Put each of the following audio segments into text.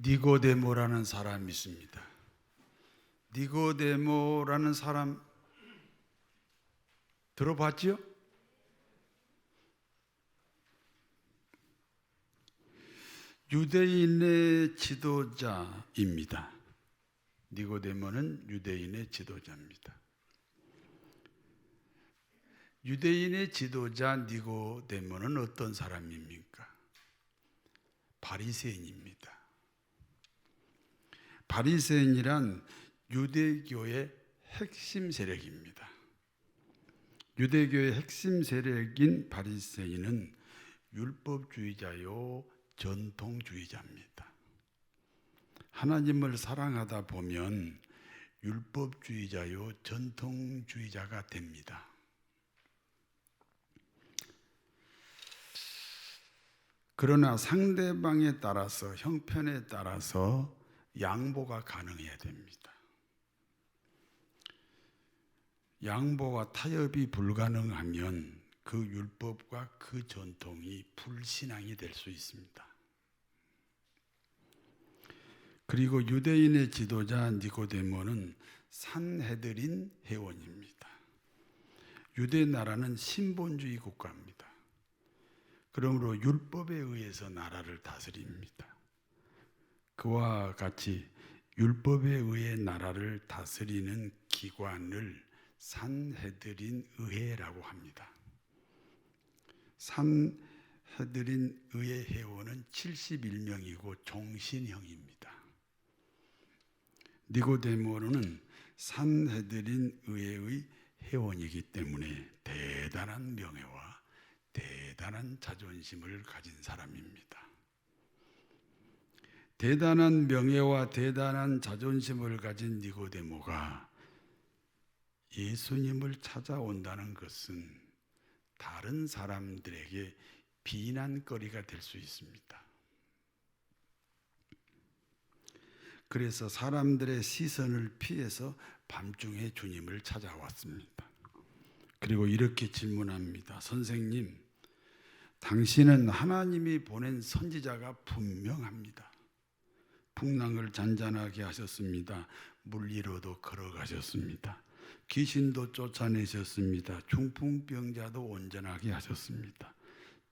니고데모라는 사람이 있습니다. 니고데모라는 사람 들어봤지요? 유대인의 지도자입니다. 니고데모는 유대인의 지도자입니다. 유대인의 지도자 니고데모는 어떤 사람입니까? 바리새인입니다. 바리새인이란 유대교의 핵심 세력입니다. 유대교의 핵심 세력인 바리새인은 율법주의자요 전통주의자입니다. 하나님을 사랑하다 보면 율법주의자요 전통주의자가 됩니다. 그러나 상대방에 따라서, 형편에 따라서 양보가 가능해야 됩니다. 양보와 타협이 불가능하면 그 율법과 그 전통이 불신앙이 될 수 있습니다. 그리고 유대인의 지도자 니고데모는 산헤드린 회원입니다. 유대 나라는 신본주의 국가입니다. 그러므로 율법에 의해서 나라를 다스립니다. 그와 같이 율법에 의해 나라를 다스리는 기관을 산헤드린 의회라고 합니다. 산헤드린 의회 회원은 71명이고 종신형입니다. 니고데모는 산헤드린 의회의 회원이기 때문에 대단한 명예와 대단한 자존심을 가진 사람입니다. 대단한 명예와 대단한 자존심을 가진 니고데모가 예수님을 찾아온다는 것은 다른 사람들에게 비난거리가 될 수 있습니다. 그래서 사람들의 시선을 피해서 밤중에 주님을 찾아왔습니다. 그리고 이렇게 질문합니다. 선생님, 당신은 하나님이 보낸 선지자가 분명합니다. 풍랑을 잔잔하게 하셨습니다. 물 위로도 걸어가셨습니다. 귀신도 쫓아내셨습니다. 중풍병자도 온전하게 하셨습니다.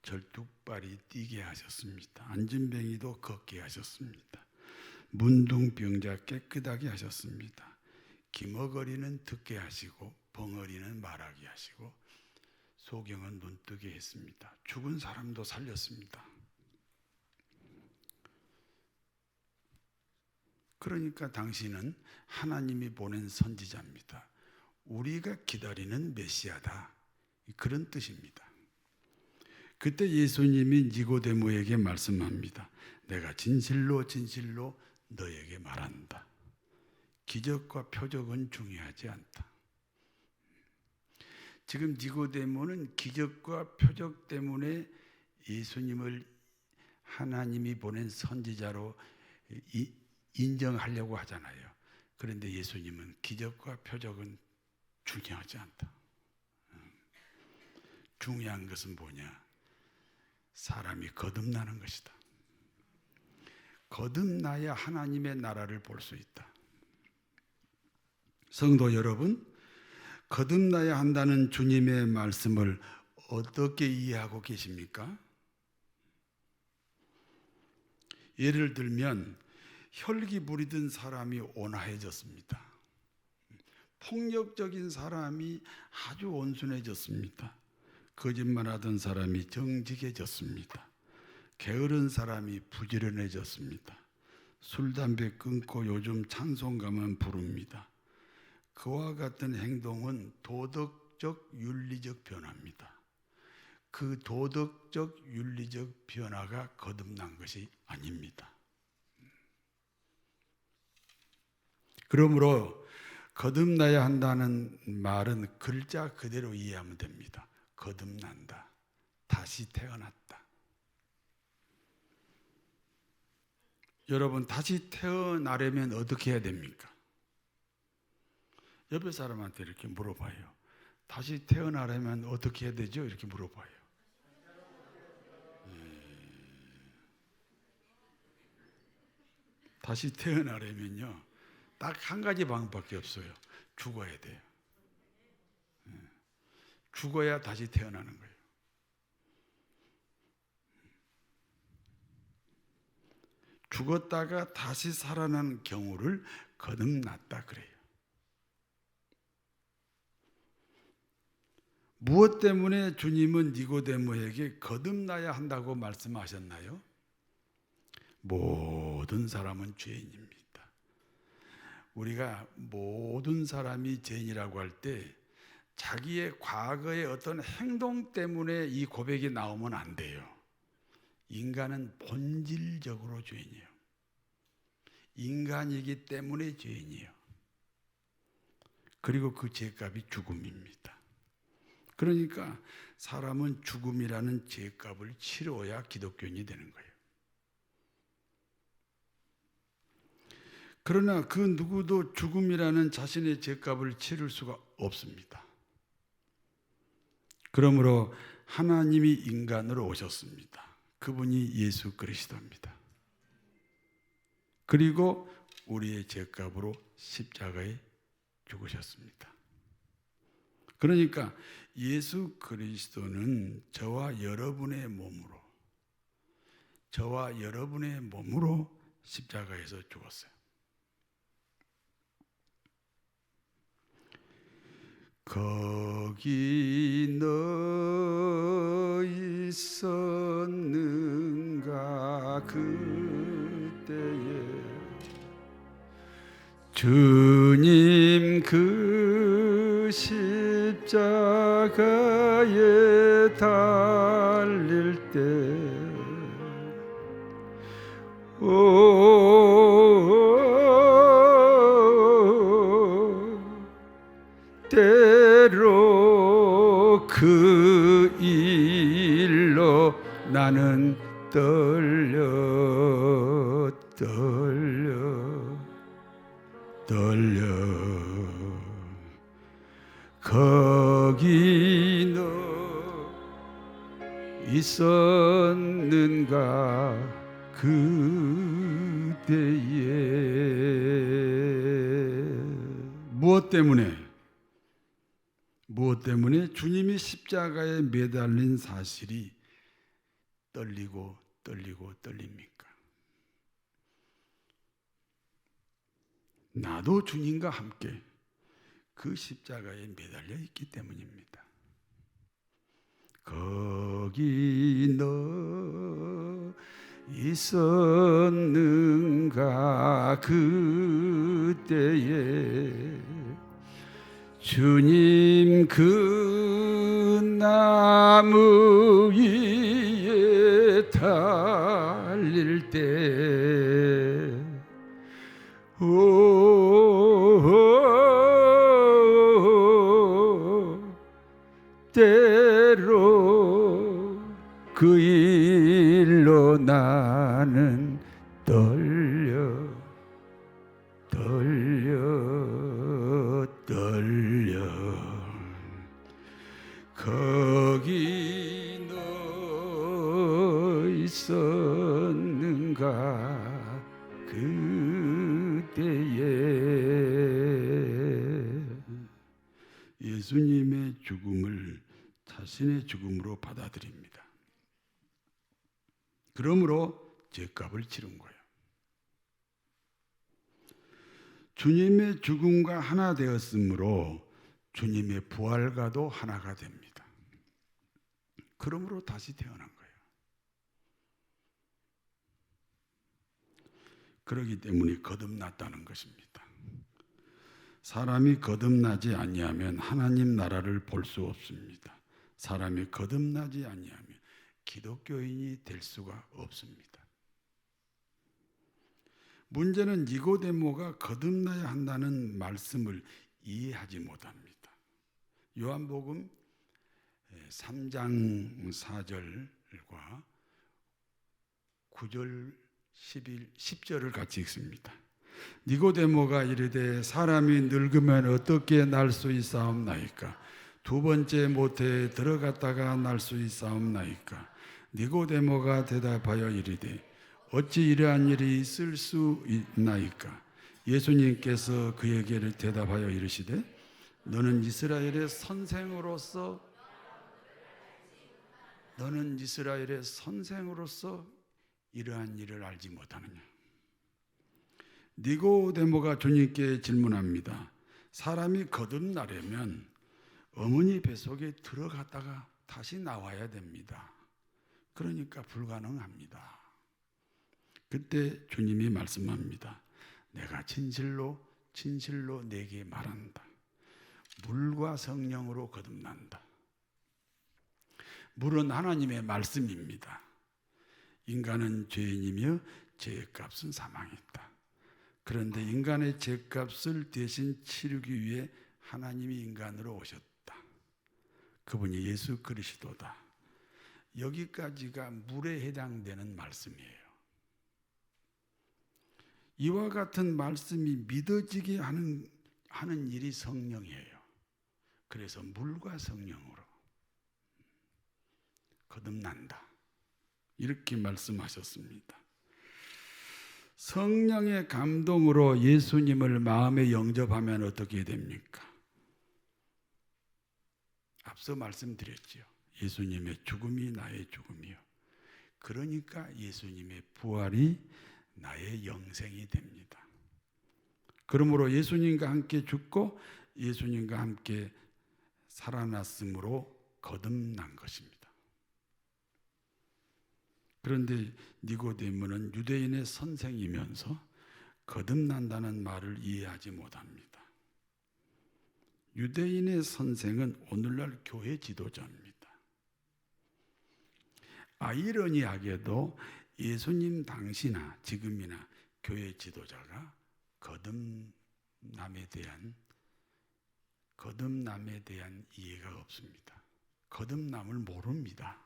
절뚝발이 뛰게 하셨습니다. 안진뱅이도 걷게 하셨습니다. 문둥병자 깨끗하게 하셨습니다. 기머거리는 듣게 하시고 벙어리는 말하게 하시고 소경은 눈뜨게 했습니다. 죽은 사람도 살렸습니다. 그러니까 당신은 하나님이 보낸 선지자입니다. 우리가 기다리는 메시아다. 그런 뜻입니다. 그때 예수님이 니고데모에게 말씀합니다. 내가 진실로 진실로 너에게 말한다. 기적과 표적은 중요하지 않다. 지금 니고데모는 기적과 표적 때문에 예수님을 하나님이 보낸 선지자로 인정하려고 하잖아요. 그런데 예수님은 기적과 표적은 중요하지 않다. 중요한 것은 뭐냐? 사람이 거듭나는 것이다. 거듭나야 하나님의 나라를 볼 수 있다. 성도 여러분, 거듭나야 한다는 주님의 말씀을 어떻게 이해하고 계십니까? 예를 들면 혈기 부리던 사람이 온화해졌습니다. 폭력적인 사람이 아주 온순해졌습니다. 거짓말하던 사람이 정직해졌습니다. 게으른 사람이 부지런해졌습니다. 술, 담배 끊고 요즘 찬송가만 부릅니다. 그와 같은 행동은 도덕적, 윤리적 변화입니다. 그 도덕적, 윤리적 변화가 거듭난 것이 아닙니다. 그러므로 거듭나야 한다는 말은 글자 그대로 이해하면 됩니다. 거듭난다. 다시 태어났다. 여러분, 다시 태어나려면 어떻게 해야 됩니까? 옆에 사람한테 이렇게 물어봐요. 다시 태어나려면 어떻게 해야 되죠? 이렇게 물어봐요. 다시 태어나려면요, 딱 한 가지 방법밖에 없어요. 죽어야 돼요. 죽어야 다시 태어나는 거예요. 죽었다가 다시 살아나는 경우를 거듭났다 그래요. 무엇 때문에 주님은 니고데모에게 거듭나야 한다고 말씀하셨나요? 모든 사람은 죄인입니다. 우리가 모든 사람이 죄인이라고 할 때 자기의 과거의 어떤 행동 때문에 이 고백이 나오면 안 돼요. 인간은 본질적으로 죄인이에요. 인간이기 때문에 죄인이에요. 그리고 그 죄값이 죽음입니다. 그러니까 사람은 죽음이라는 죄값을 치러야 기독교인이 되는 거예요. 그러나 그 누구도 죽음이라는 자신의 죄값을 치를 수가 없습니다. 그러므로 하나님이 인간으로 오셨습니다. 그분이 예수 그리스도입니다. 그리고 우리의 죄값으로 십자가에 죽으셨습니다. 그러니까 예수 그리스도는 저와 여러분의 몸으로 십자가에서 죽었어요. 거기 너 있었는가 그때에 주님 그 십자가에 달릴 때 때로 그 일로 나는 떨려 거기 너 있었는가 그때에 무엇 때문에 주님이 십자가에 매달린 사실이 떨립니까? 나도 주님과 함께 그 십자가에 매달려 있기 때문입니다. 거기 너 있었는가 그때에 주님 그 나무 위에 달릴 때 때로 그 일로 나는 떨려 거기 너 있었는가 그때에 예수님의 죽음을 자신의 죽음으로 받아들입니다. 그러므로 죄값을 치른 거예요. 주님의 죽음과 하나 되었으므로 주님의 부활과도 하나가 됩니다. 그러므로 다시 태어난 거예요. 그렇기 때문에 거듭났다는 것입니다. 사람이 거듭나지 아니하면 하나님 나라를 볼 수 없습니다. 사람이 거듭나지 아니하면 기독교인이 될 수가 없습니다. 문제는 니고데모가 거듭나야 한다는 말씀을 이해하지 못합니다. 요한복음 3장 4절과 9절 10절을 같이 읽습니다. 니고데모가 이르되 사람이 늙으면 어떻게 날 수 있사옵나이까? 두 번째 모태에 들어갔다가 날 수 있사옵나이까? 니고데모가 대답하여 이르되 어찌 이러한 일이 있을 수 있나이까? 예수님께서 그에게 대답하여 이르시되 너는 이스라엘의 선생으로서 이러한 일을 알지 못하느냐? 니고데모가 주님께 질문합니다. 사람이 거듭나려면 어머니 뱃속에 들어갔다가 다시 나와야 됩니다. 그러니까 불가능합니다. 그때 주님이 말씀합니다. 내가 진실로 내게 말한다. 물과 성령으로 거듭난다. 물은 하나님의 말씀입니다. 인간은 죄인이며 죄의 값은 사망이다. 그런데 인간의 죄값을 대신 치르기 위해 하나님이 인간으로 오셨다. 그분이 예수 그리스도다. 여기까지가 물에 해당되는 말씀이에요. 이와 같은 말씀이 믿어지게 하는 일이 성령이에요. 그래서 물과 성령으로 거듭난다. 이렇게 말씀하셨습니다. 성령의 감동으로 예수님을 마음에 영접하면 어떻게 됩니까? 앞서 말씀드렸지요. 예수님의 죽음이 나의 죽음이요. 그러니까 예수님의 부활이 나의 영생이 됩니다. 그러므로 예수님과 함께 죽고 예수님과 함께 살아났으므로 거듭난 것입니다. 그런데 니고데모는 유대인의 선생이면서 거듭난다는 말을 이해하지 못합니다. 유대인의 선생은 오늘날 교회 지도자입니다. 아이러니하게도 예수님 당시나 지금이나 교회 지도자가 거듭남에 대한 이해가 없습니다. 거듭남을 모릅니다.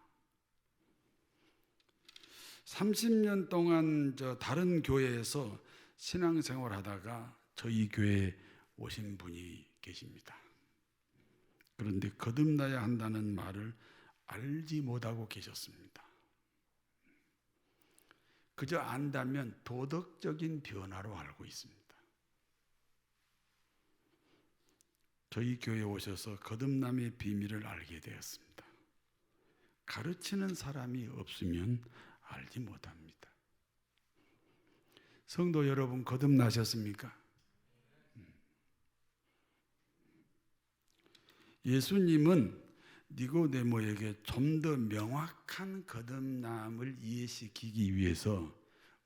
30년 동안 다른 교회에서 신앙생활 하다가 저희 교회에 오신 분이 계십니다. 그런데 거듭나야 한다는 말을 알지 못하고 계셨습니다. 그저 안다면 도덕적인 변화로 알고 있습니다. 저희 교회에 오셔서 거듭남의 비밀을 알게 되었습니다. 가르치는 사람이 없으면 알지 못합니다. 성도 여러분, 거듭나셨습니까? 예수님은 니고데모에게 좀 더 명확한 거듭남을 이해시키기 위해서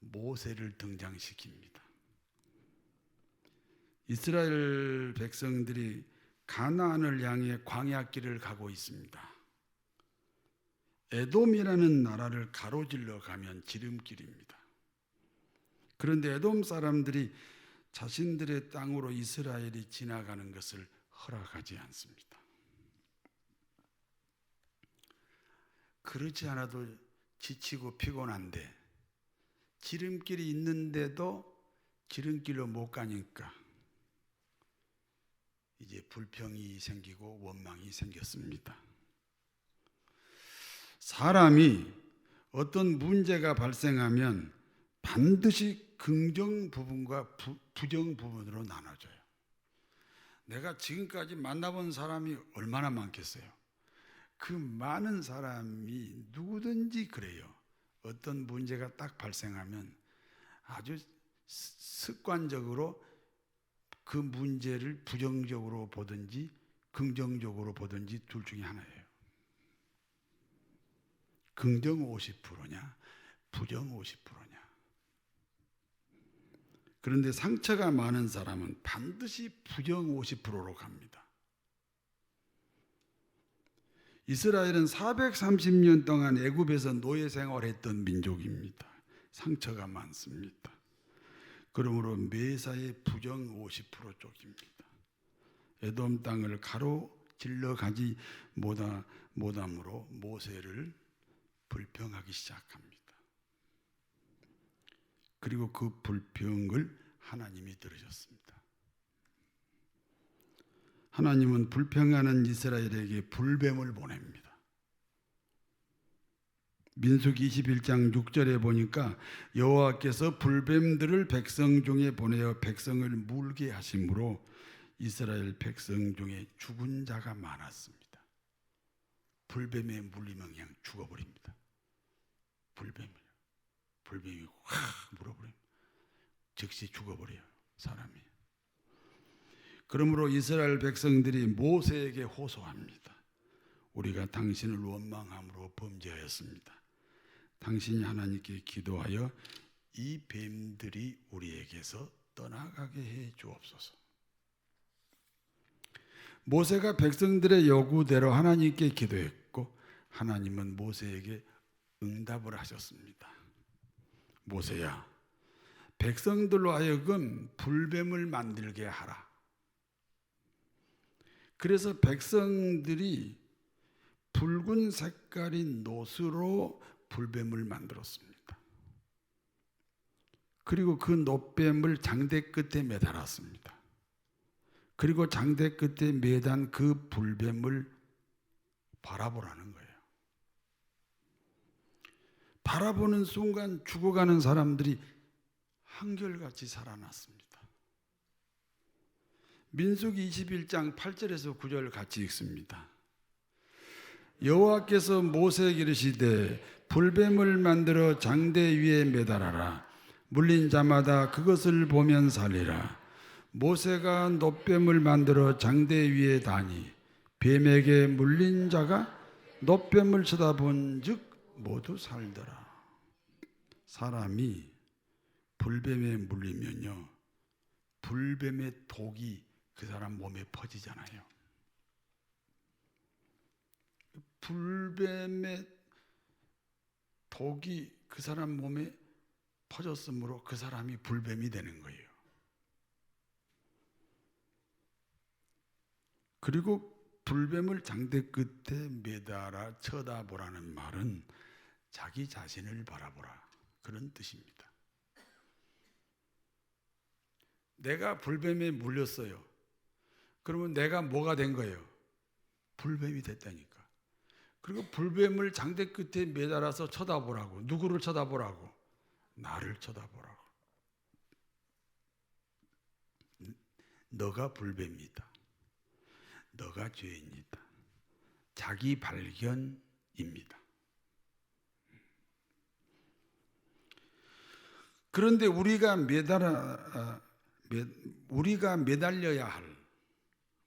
모세를 등장시킵니다. 이스라엘 백성들이 가나안을 향해 광야길을 가고 있습니다. 에돔이라는 나라를 가로질러 가면 지름길입니다. 그런데 에돔 사람들이 자신들의 땅으로 이스라엘이 지나가는 것을 허락하지 않습니다. 그렇지 않아도 지치고 피곤한데 지름길이 있는데도 지름길로 못 가니까 이제 불평이 생기고 원망이 생겼습니다. 사람이 어떤 문제가 발생하면 반드시 긍정 부분과 부정 부분으로 나눠져요. 내가 지금까지 만나본 사람이 얼마나 많겠어요? 그 많은 사람이 누구든지 그래요. 어떤 문제가 딱 발생하면 아주 습관적으로 그 문제를 부정적으로 보든지 긍정적으로 보든지 둘 중에 하나예요. 긍정 50%냐, 부정 50%냐. 그런데 상처가 많은 사람은 반드시 부정 50%로 갑니다. 이스라엘은 430년 동안 애굽에서 노예 생활했던 민족입니다. 상처가 많습니다. 그러므로 매사에 부정 50% 쪽입니다. 에돔 땅을 가로질러 가지 못함으로 모세를 불평하기 시작합니다. 그리고 그 불평을 하나님이 들으셨습니다. 하나님은 불평하는 이스라엘에게 불뱀을 보냅니다. 민수기 21장 6절에 보니까 여호와께서 불뱀들을 백성 중에 보내어 백성을 물게 하심으로 이스라엘 백성 중에 죽은 자가 많았습니다. 불뱀에 물리면 그냥 죽어버립니다. 불뱀이 확 물어버립니다. 즉시 죽어버려요, 사람이. 그러므로 이스라엘 백성들이 모세에게 호소합니다. 우리가 당신을 원망함으로 범죄하였습니다. 당신이 하나님께 기도하여 이 뱀들이 우리에게서 떠나가게 해 주옵소서. 모세가 백성들의 요구대로 하나님께 기도했고 하나님은 모세에게 응답을 하셨습니다. 모세야, 백성들로 하여금 불뱀을 만들게 하라. 그래서 백성들이 붉은 색깔인 놋으로 불뱀을 만들었습니다. 그리고 그 놋뱀을 장대 끝에 매달았습니다. 그리고 장대 끝에 매단 그 불뱀을 바라보라는 거예요. 바라보는 순간 죽어가는 사람들이 한결같이 살아났습니다. 민수기 21장 8절에서 9절 같이 읽습니다. 여호와께서 모세에게 이르시되 불뱀을 만들어 장대 위에 매달아라. 물린 자마다 그것을 보면 살리라. 모세가 놋뱀을 만들어 장대 위에 다니 뱀에게 물린 자가 놋뱀을 쳐다본 즉 모두 살더라. 사람이 불뱀에 물리면요, 불뱀의 독이 그 사람 몸에 퍼지잖아요. 불뱀의 독이 그 사람 몸에 퍼졌으므로 그 사람이 불뱀이 되는 거예요. 그리고 불뱀을 장대 끝에 매달아 쳐다보라는 말은 자기 자신을 바라보라, 그런 뜻입니다. 내가 불뱀에 물렸어요. 그러면 내가 뭐가 된 거예요? 불뱀이 됐다니까. 그리고 불뱀을 장대 끝에 매달아서 쳐다보라고. 누구를 쳐다보라고? 나를 쳐다보라고. 너가 불뱀이다. 너가 죄인이다. 자기 발견입니다. 그런데 우리가 매달려야 할,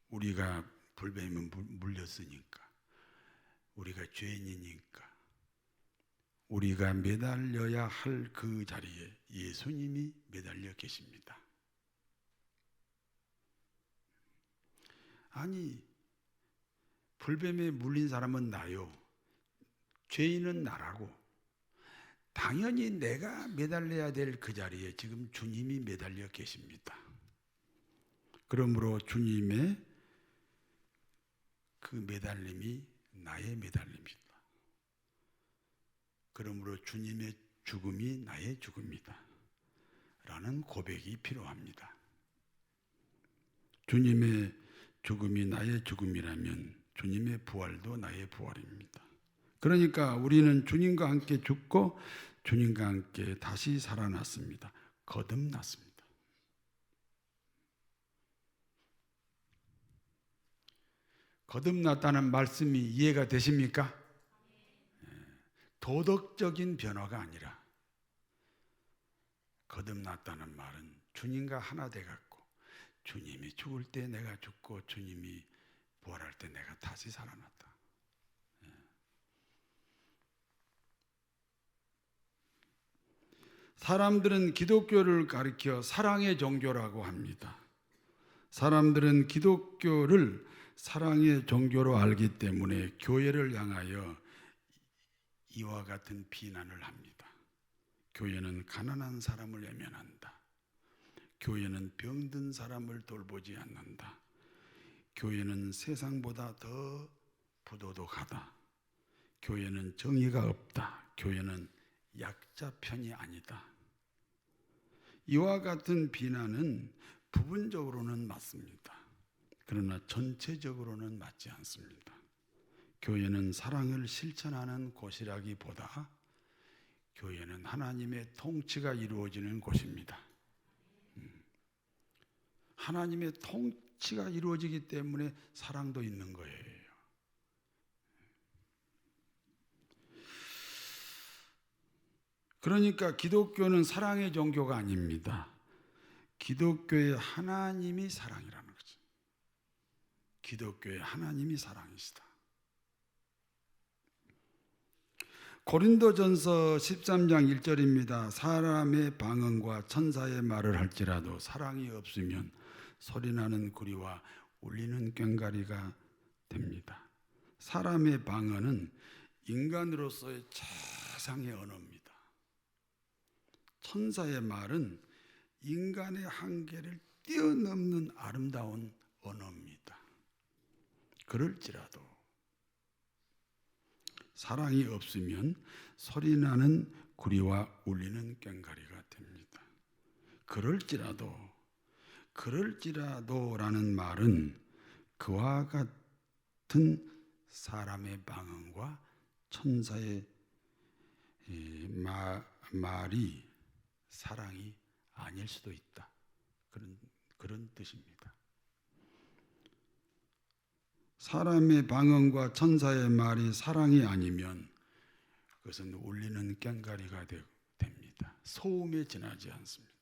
우리가 불뱀에 물렸으니까, 우리가 죄인이니까 우리가 매달려야 할 그 자리에 예수님이 매달려 계십니다. 아니, 불뱀에 물린 사람은 나요. 죄인은 나라고. 당연히 내가 매달려야 될 그 자리에 지금 주님이 매달려 계십니다. 그러므로 주님의 그 매달림이 나의 매달림이다. 그러므로 주님의 죽음이 나의 죽음이다 라는 고백이 필요합니다. 주님의 죽음이 나의 죽음이라면 주님의 부활도 나의 부활입니다. 그러니까 우리는 주님과 함께 죽고 주님과 함께 다시 살아났습니다. 거듭났습니다. 거듭났다는 말씀이 이해가 되십니까? 도덕적인 변화가 아니라 거듭났다는 말은 주님과 하나 돼갖고 주님이 죽을 때 내가 죽고 주님이 부활할 때 내가 다시 살아났다. 사람들은 기독교를 가리켜 사랑의 종교라고 합니다. 사람들은 기독교를 사랑의 종교로 알기 때문에 교회를 향하여 이와 같은 비난을 합니다. 교회는 가난한 사람을 외면한다. 교회는 병든 사람을 돌보지 않는다. 교회는 세상보다 더 부도덕하다. 교회는 정의가 없다. 교회는 약자 편이 아니다. 이와 같은 비난은 부분적으로는 맞습니다. 그러나 전체적으로는 맞지 않습니다. 교회는 사랑을 실천하는 곳이라기보다 교회는 하나님의 통치가 이루어지는 곳입니다. 하나님의 통치가 이루어지기 때문에 사랑도 있는 거예요. 그러니까 기독교는 사랑의 종교가 아닙니다. 기독교의 하나님이 사랑이라는 거죠. 기독교의 하나님이 사랑이시다. 고린도전서 13장 1절입니다. 사람의 방언과 천사의 말을 할지라도 사랑이 없으면 소리나는 구리와 울리는 꽹과리가 됩니다. 사람의 방언은 인간으로서의 최상의 언어입니다. 천사의 말은 인간의 한계를 뛰어넘는 아름다운 언어입니다. 그럴지라도 사랑이 없으면 소리나는 구리와 울리는 꽹과리가 됩니다. 그럴지라도라는 말은 그와 같은 사람의 방언과 천사의 말이 사랑이 아닐 수도 있다. 그런 뜻입니다. 사람의 방언과 천사의 말이 사랑이 아니면 그것은 울리는 꽹과리가 됩니다. 소음에 지나지 않습니다.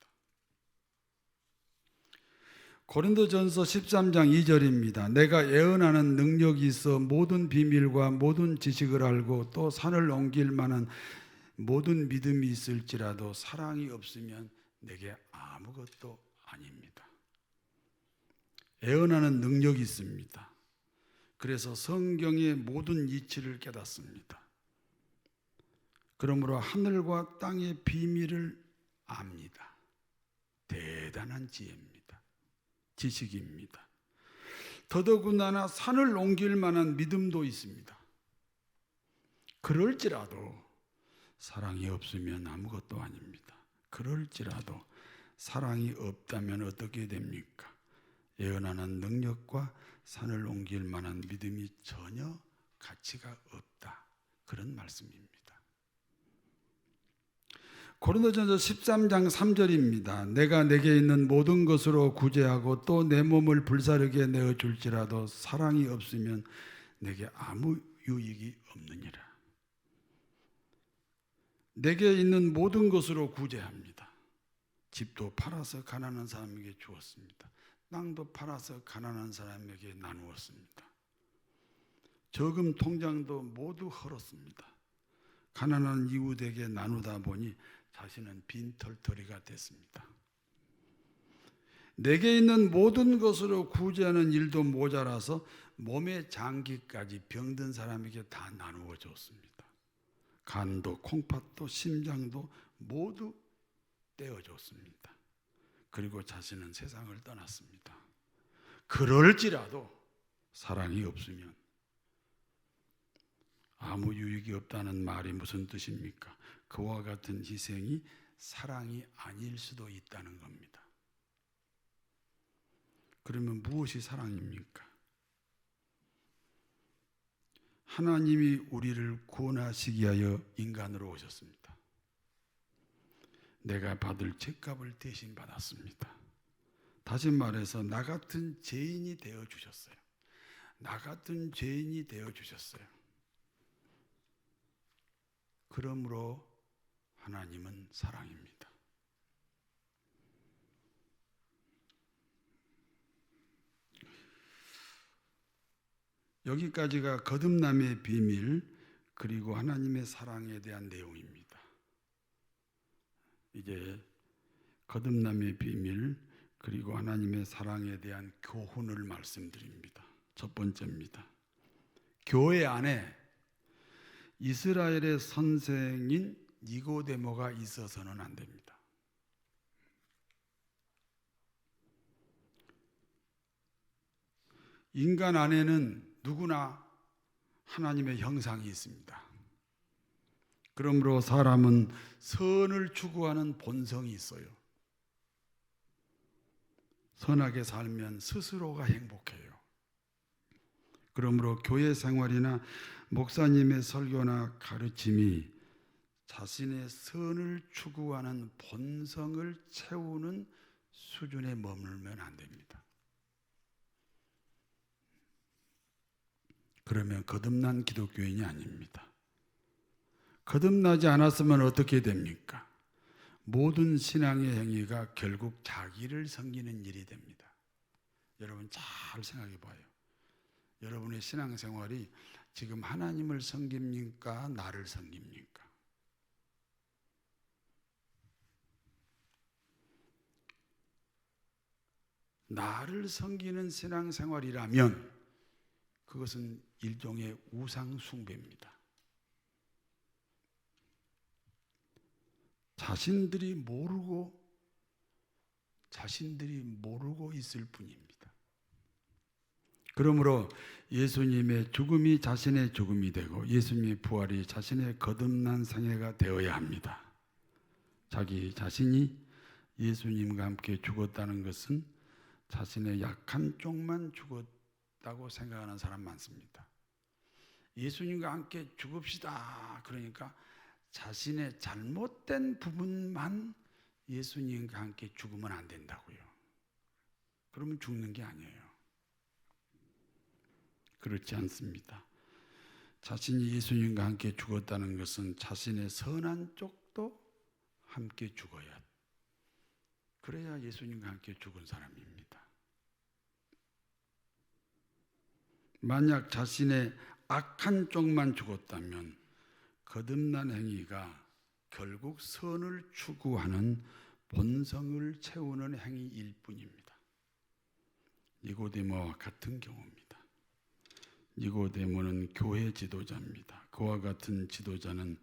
고린도전서 13장 2절입니다. 내가 예언하는 능력이 있어 모든 비밀과 모든 지식을 알고 또 산을 옮길 만한 모든 믿음이 있을지라도 사랑이 없으면 내게 아무것도 아닙니다. 예언하는 능력이 있습니다. 그래서 성경의 모든 이치를 깨닫습니다. 그러므로 하늘과 땅의 비밀을 압니다. 대단한 지혜입니다. 지식입니다. 더더군다나 산을 옮길 만한 믿음도 있습니다. 그럴지라도 사랑이 없으면 아무것도 아닙니다. 그럴지라도 사랑이 없다면 어떻게 됩니까? 예언하는 능력과 산을 옮길 만한 믿음이 전혀 가치가 없다. 그런 말씀입니다. 고린도전서 13장 3절입니다. 내가 내게 있는 모든 것으로 구제하고 또 내 몸을 불사르게 내어줄지라도 사랑이 없으면 내게 아무 유익이 없느니라. 내게 있는 모든 것으로 구제합니다. 집도 팔아서 가난한 사람에게 주었습니다. 땅도 팔아서 가난한 사람에게 나누었습니다. 저금 통장도 모두 헐었습니다. 가난한 이웃에게 나누다 보니 자신은 빈털터리가 됐습니다. 내게 있는 모든 것으로 구제하는 일도 모자라서 몸의 장기까지 병든 사람에게 다 나누어 줬습니다. 간도 콩팥도 심장도 모두 떼어줬습니다. 그리고 자신은 세상을 떠났습니다. 그럴지라도 사랑이 없으면 아무 유익이 없다는 말이 무슨 뜻입니까? 그와 같은 희생이 사랑이 아닐 수도 있다는 겁니다. 그러면 무엇이 사랑입니까? 하나님이 우리를 구원하시기 위하여 인간으로 오셨습니다. 내가 받을 죄값을 대신 받았습니다. 다시 말해서 나 같은 죄인이 되어 주셨어요. 나 같은 죄인이 되어 주셨어요. 그러므로 하나님은 사랑입니다. 여기까지가 거듭남의 비밀 그리고 하나님의 사랑에 대한 내용입니다. 이제 거듭남의 비밀 그리고 하나님의 사랑에 대한 교훈을 말씀드립니다. 첫 번째입니다. 교회 안에 이스라엘의 선생인 니고데모가 있어서는 안 됩니다. 인간 안에는 누구나 하나님의 형상이 있습니다. 그러므로 사람은 선을 추구하는 본성이 있어요. 선하게 살면 스스로가 행복해요. 그러므로 교회 생활이나 목사님의 설교나 가르침이 자신의 선을 추구하는 본성을 채우는 수준에 머물면 안 됩니다. 그러면 거듭난 기독교인이 아닙니다. 거듭나지 않았으면 어떻게 됩니까? 모든 신앙의 행위가 결국 자기를 섬기는 일이 됩니다. 여러분 잘 생각해 봐요. 여러분의 신앙생활이 지금 하나님을 섬깁니까? 나를 섬깁니까? 나를 섬기는 신앙생활이라면 그것은 일종의 우상 숭배입니다. 자신들이 모르고 있을 뿐입니다. 그러므로 예수님의 죽음이 자신의 죽음이 되고 예수님의 부활이 자신의 거듭난 생애가 되어야 합니다. 자기 자신이 예수님과 함께 죽었다는 것은 자신의 약한 쪽만 죽었다고 생각하는 사람 많습니다. 예수님과 함께 죽읍시다. 그러니까 자신의 잘못된 부분만 예수님과 함께 죽으면 안 된다고요. 그러면 죽는 게 아니에요. 그렇지 않습니다. 자신이 예수님과 함께 죽었다는 것은 자신의 선한 쪽도 함께 죽어야, 그래야 예수님과 함께 죽은 사람입니다. 만약 자신의 악한 쪽만 죽었다면 거듭난 행위가 결국 선을 추구하는 본성을 채우는 행위일 뿐입니다. 니고데모와 같은 경우입니다. 니고데모는 교회 지도자입니다. 그와 같은 지도자는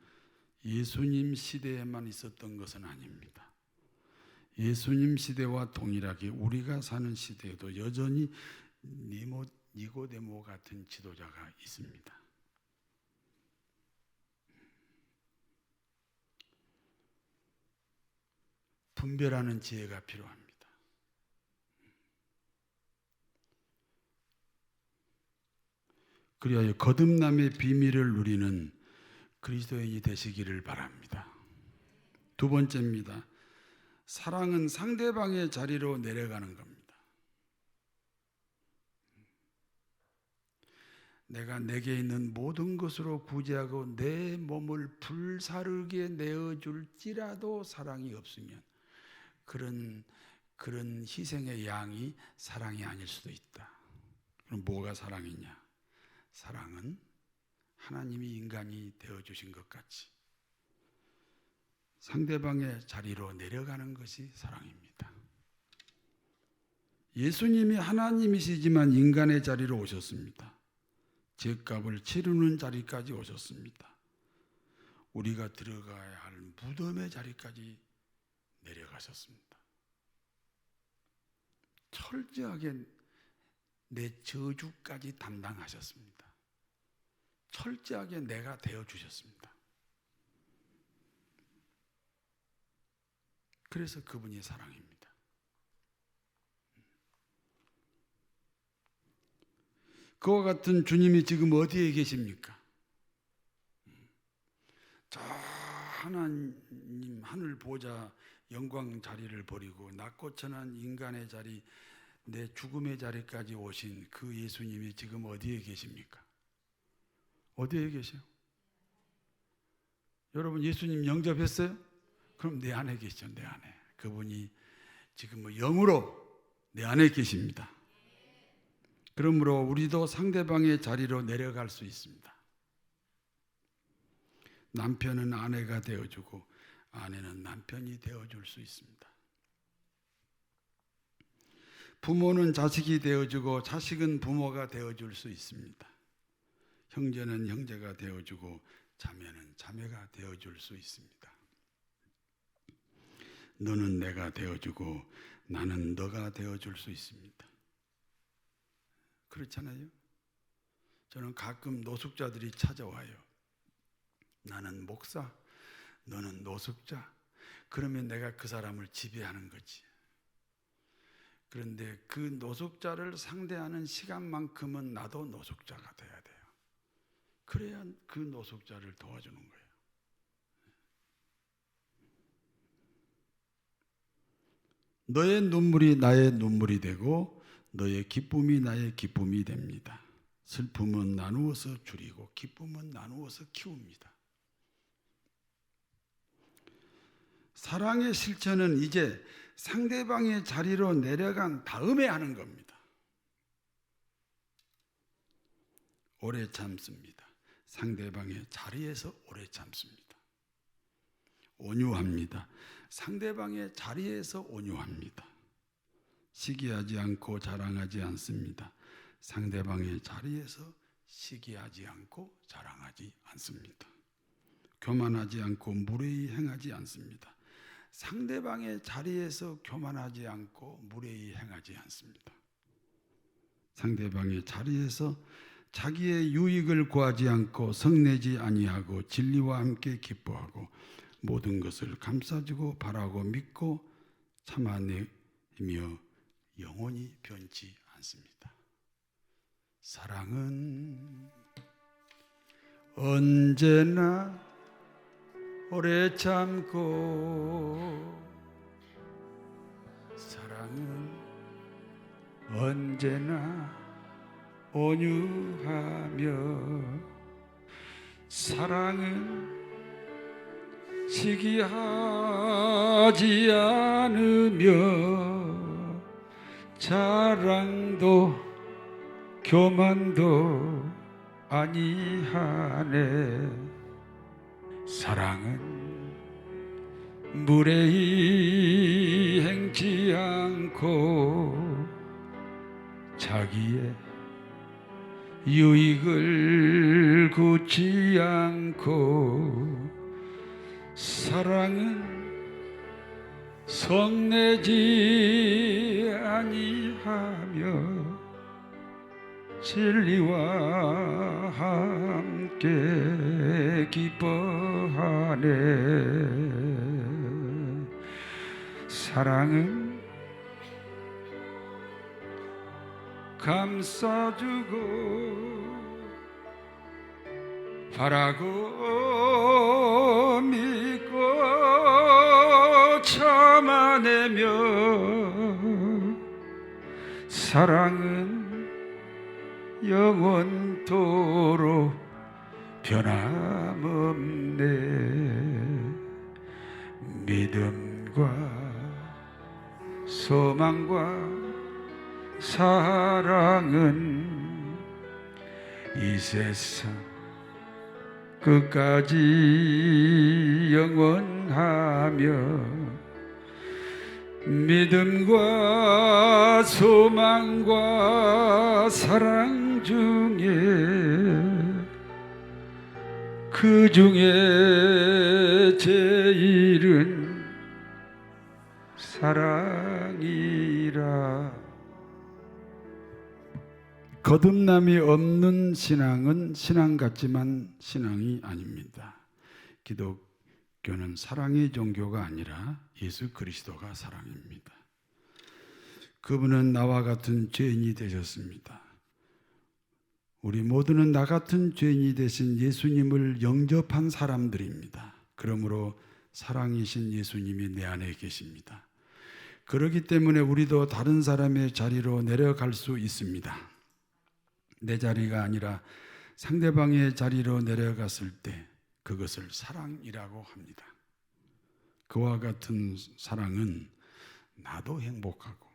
예수님 시대에만 있었던 것은 아닙니다. 예수님 시대와 동일하게 우리가 사는 시대에도 여전히 니고데모 같은 지도자가 있습니다. 분별하는 지혜가 필요합니다. 그리하여 거듭남의 비밀을 누리는 그리스도인이 되시기를 바랍니다. 두 번째입니다. 사랑은 상대방의 자리로 내려가는 겁니다. 내가 내게 있는 모든 것으로 구제하고 내 몸을 불사르게 내어줄지라도 사랑이 없으면 그런 희생의 양이 사랑이 아닐 수도 있다. 그럼 뭐가 사랑이냐? 사랑은 하나님이 인간이 되어주신 것 같이 상대방의 자리로 내려가는 것이 사랑입니다. 예수님이 하나님이시지만 인간의 자리로 오셨습니다. 죄값을 치르는 자리까지 오셨습니다. 우리가 들어가야 할 무덤의 자리까지 내려가셨습니다. 철저하게 내 저주까지 담당하셨습니다. 철저하게 내가 되어주셨습니다. 그래서 그분이 사랑입니다. 그와 같은 주님이 지금 어디에 계십니까? 저 하나님 하늘 보좌 영광 자리를 버리고 낮고 천한 인간의 자리, 내 죽음의 자리까지 오신 그 예수님이 지금 어디에 계십니까? 어디에 계세요? 여러분 예수님 영접했어요? 그럼 내 안에 계시죠. 내 안에. 그분이 지금 영으로 내 안에 계십니다. 그러므로 우리도 상대방의 자리로 내려갈 수 있습니다. 남편은 아내가 되어주고 아내는 남편이 되어줄 수 있습니다. 부모는 자식이 되어주고 자식은 부모가 되어줄 수 있습니다. 형제는 형제가 되어주고 자매는 자매가 되어줄 수 있습니다. 너는 내가 되어주고 나는 너가 되어줄 수 있습니다. 그렇잖아요. 저는 가끔 노숙자들이 찾아와요. 나는 목사, 너는 노숙자. 그러면 내가 그 사람을 지배하는 거지. 그런데 그 노숙자를 상대하는 시간만큼은 나도 노숙자가 돼야 돼요. 그래야 그 노숙자를 도와주는 거예요. 너의 눈물이 나의 눈물이 되고 너의 기쁨이 나의 기쁨이 됩니다. 슬픔은 나누어서 줄이고 기쁨은 나누어서 키웁니다. 사랑의 실천은 이제 상대방의 자리로 내려간 다음에 하는 겁니다. 오래 참습니다. 상대방의 자리에서 오래 참습니다. 온유합니다. 상대방의 자리에서 온유합니다. 시기하지 않고 자랑하지 않습니다. 상대방의 자리에서 시기하지 않고 자랑하지 않습니다. 교만하지 않고 무례히 행하지 않습니다. 상대방의 자리에서 교만하지 않고 무례히 행하지 않습니다. 상대방의 자리에서 자기의 유익을 구하지 않고 성내지 아니하고 진리와 함께 기뻐하고 모든 것을 감싸주고 바라고 믿고 참아내며 영원히 변치 않습니다. 사랑은 언제나 오래 참고 사랑은 언제나 온유하며 사랑은 시기하지 않으며 자랑도 교만도 아니하네. 사랑은 무례히 행치 않고 자기의 유익을 굳지 않고 사랑은 성내지 아니하며 진리와 함께 기뻐하네. 사랑은 감싸주고 바라고 믿고 참아내며 사랑은 영원토록 변함없네. 믿음과 소망과 사랑은 이 세상 끝까지 영원하며 믿음과 소망과 사랑 중에 그 중에 제일은 사랑이라. 거듭남이 없는 신앙은 신앙 같지만 신앙이 아닙니다. 기독교는 사랑의 종교가 아니라 예수 그리스도가 사랑입니다. 그분은 나와 같은 죄인이 되셨습니다. 우리 모두는 나 같은 죄인이 되신 예수님을 영접한 사람들입니다. 그러므로 사랑이신 예수님이 내 안에 계십니다. 그렇기 때문에 우리도 다른 사람의 자리로 내려갈 수 있습니다. 내 자리가 아니라 상대방의 자리로 내려갔을 때 그것을 사랑이라고 합니다. 그와 같은 사랑은 나도 행복하고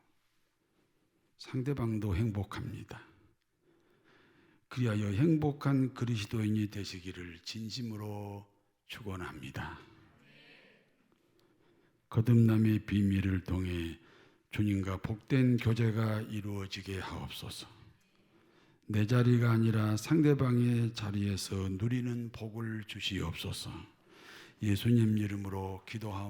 상대방도 행복합니다. 그리하여 행복한 그리스도인이 되시기를 진심으로 축원합니다. 거듭남의 비밀을 통해 주님과 복된 교제가 이루어지게 하옵소서. 내 자리가 아니라 상대방의 자리에서 누리는 복을 주시옵소서. 예수님 이름으로 기도하옵나이다.